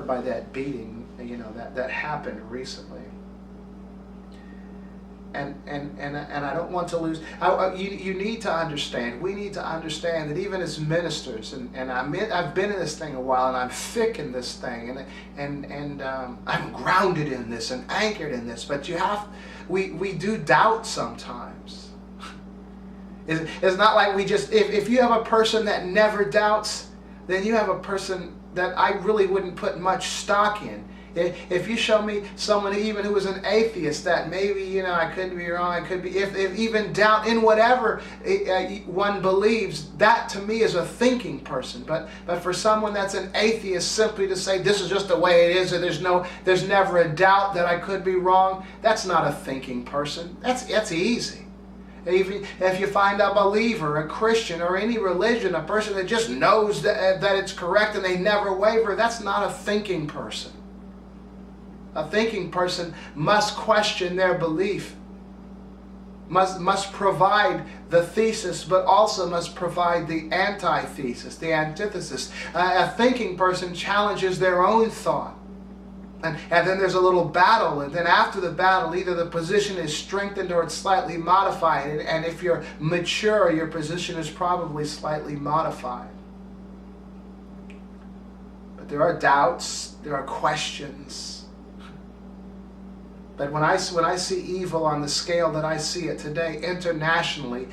by that beating, that happened recently. And I don't want to lose. You need to understand. We need to understand that even as ministers, and I've been in this thing a while, and I'm thick in this thing, and I'm grounded in this and anchored in this. But we do doubt sometimes. It's not like we just. If you have a person that never doubts, then you have a person that I really wouldn't put much stock in. If you show me someone even who is an atheist, that maybe, I could be wrong, I could be, if even doubt in whatever one believes, that to me is a thinking person. But for someone that's an atheist, simply to say this is just the way it is, or there's never a doubt that I could be wrong, that's not a thinking person. That's easy. If you find a believer, a Christian, or any religion, a person that just knows that it's correct and they never waver, that's not a thinking person. A thinking person must question their belief, must provide the thesis, but also must provide the antithesis, the antithesis. A thinking person challenges their own thought. And then there's a little battle, and then after the battle, either the position is strengthened or it's slightly modified. And if you're mature, your position is probably slightly modified. But there are doubts, there are questions. But when I see evil on the scale that I see it today, internationally,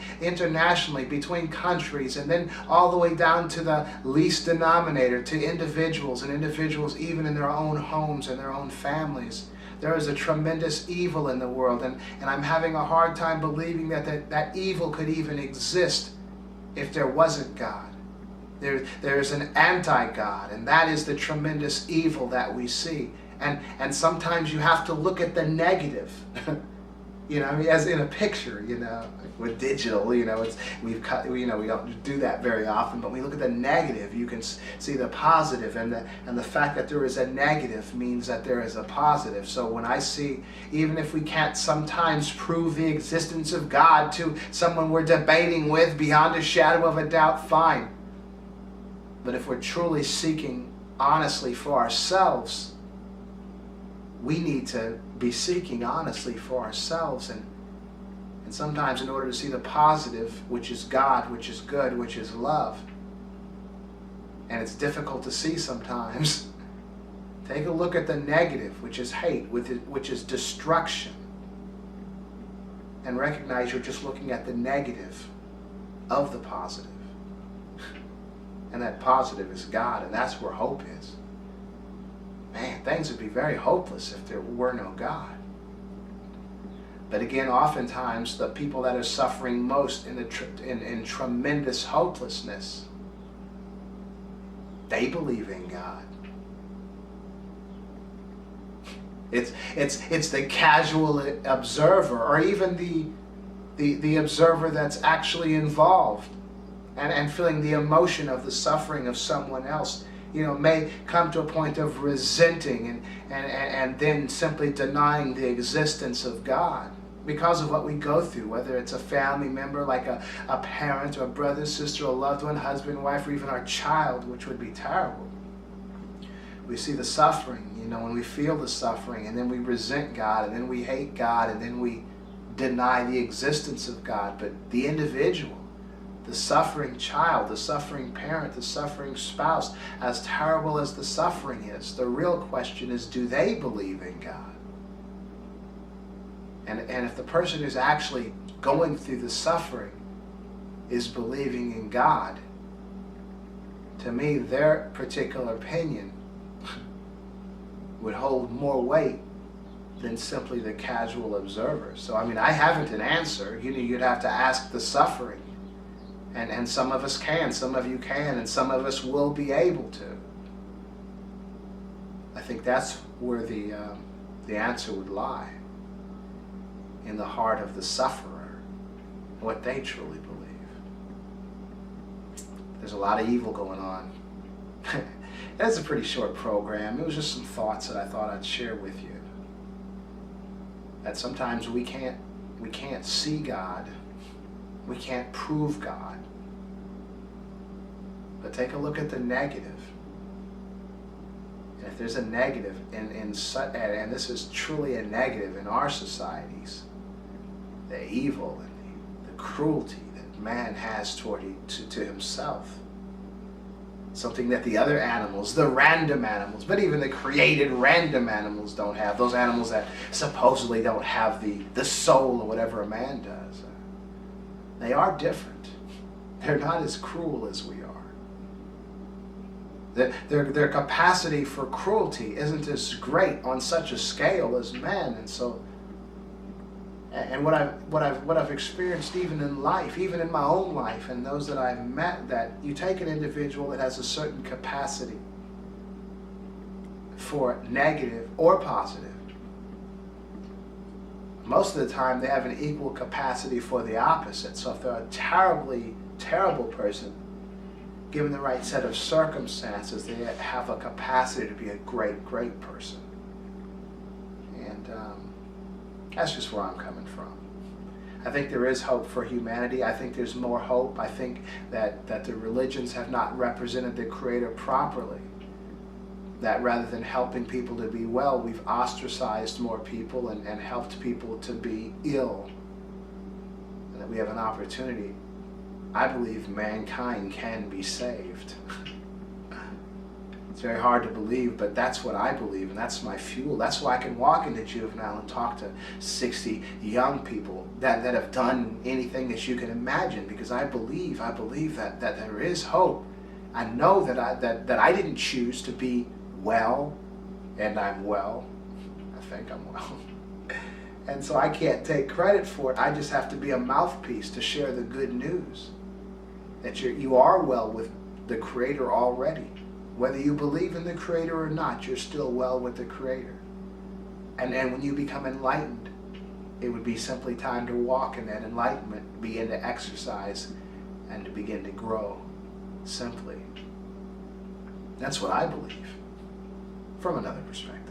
between countries, and then all the way down to the least denominator, to individuals, and individuals even in their own homes and their own families, there is a tremendous evil in the world, and I'm having a hard time believing that evil could even exist if there wasn't God. There's an anti-God, and that is the tremendous evil that we see. And sometimes you have to look at the negative, as in a picture, with digital, we don't do that very often, but we look at the negative, you can see the positive, and the fact that there is a negative means that there is a positive. So when I see, even if we can't sometimes prove the existence of God to someone we're debating with beyond a shadow of a doubt, fine. But if we're truly seeking honestly for ourselves, we need to be seeking honestly for ourselves, and sometimes in order to see the positive, which is God, which is good, which is love, and it's difficult to see sometimes, take a look at the negative, which is hate, which is destruction, and recognize you're just looking at the negative of the positive, and that positive is God, and that's where hope is. Man, things would be very hopeless if there were no God. But again, oftentimes the people that are suffering most in tremendous hopelessness, they believe in God. It's the casual observer, or even the observer that's actually involved and feeling the emotion of the suffering of someone else, may come to a point of resenting and then simply denying the existence of God because of what we go through, whether it's a family member like a parent or a brother, sister, a loved one, husband, wife, or even our child, which would be terrible. We see the suffering, when we feel the suffering, and then we resent God, and then we hate God, and then we deny the existence of God. But the individual, the suffering child, the suffering parent, the suffering spouse, as terrible as the suffering is, the real question is, do they believe in God? And if the person who's actually going through the suffering is believing in God, to me, their particular opinion would hold more weight than simply the casual observer. So, I haven't an answer. You'd have to ask the suffering. And some of us can, some of you can, and some of us will be able to. I think that's where the answer would lie, in the heart of the sufferer, what they truly believe. There's a lot of evil going on. That's a pretty short program. It was just some thoughts that I thought I'd share with you. That sometimes we can't see God. We can't prove God. But take a look at the negative. And if there's a negative and this is truly a negative in our societies, the evil and the cruelty that man has toward to himself, something that the other animals, the random animals, but even the created random animals don't have, those animals that supposedly don't have the soul or whatever a man does, they are different. They're not as cruel as we are. Their capacity for cruelty isn't as great on such a scale as men, and so, and what I've experienced even in life, even in my own life, and those that I've met, that you take an individual that has a certain capacity for negative or positive. Most of the time, they have an equal capacity for the opposite. So if they're a terribly terrible person, given the right set of circumstances, they have a capacity to be a great, great person. And that's just where I'm coming from. I think there is hope for humanity. I think there's more hope. I think that the religions have not represented the Creator properly. That rather than helping people to be well, we've ostracized more people and helped people to be ill. And that we have an opportunity. I believe mankind can be saved. It's very hard to believe, but that's what I believe, and that's my fuel. That's why I can walk into juvenile and talk to 60 young people that have done anything that you can imagine, because I believe that there is hope. I know that I didn't choose to be well, and I'm well. I think I'm well. And so I can't take credit for it. I just have to be a mouthpiece to share the good news. That you are well with the Creator already. Whether you believe in the Creator or not, you're still well with the Creator. And when you become enlightened, it would be simply time to walk in that enlightenment, begin to exercise, and to begin to grow simply. That's what I believe from another perspective.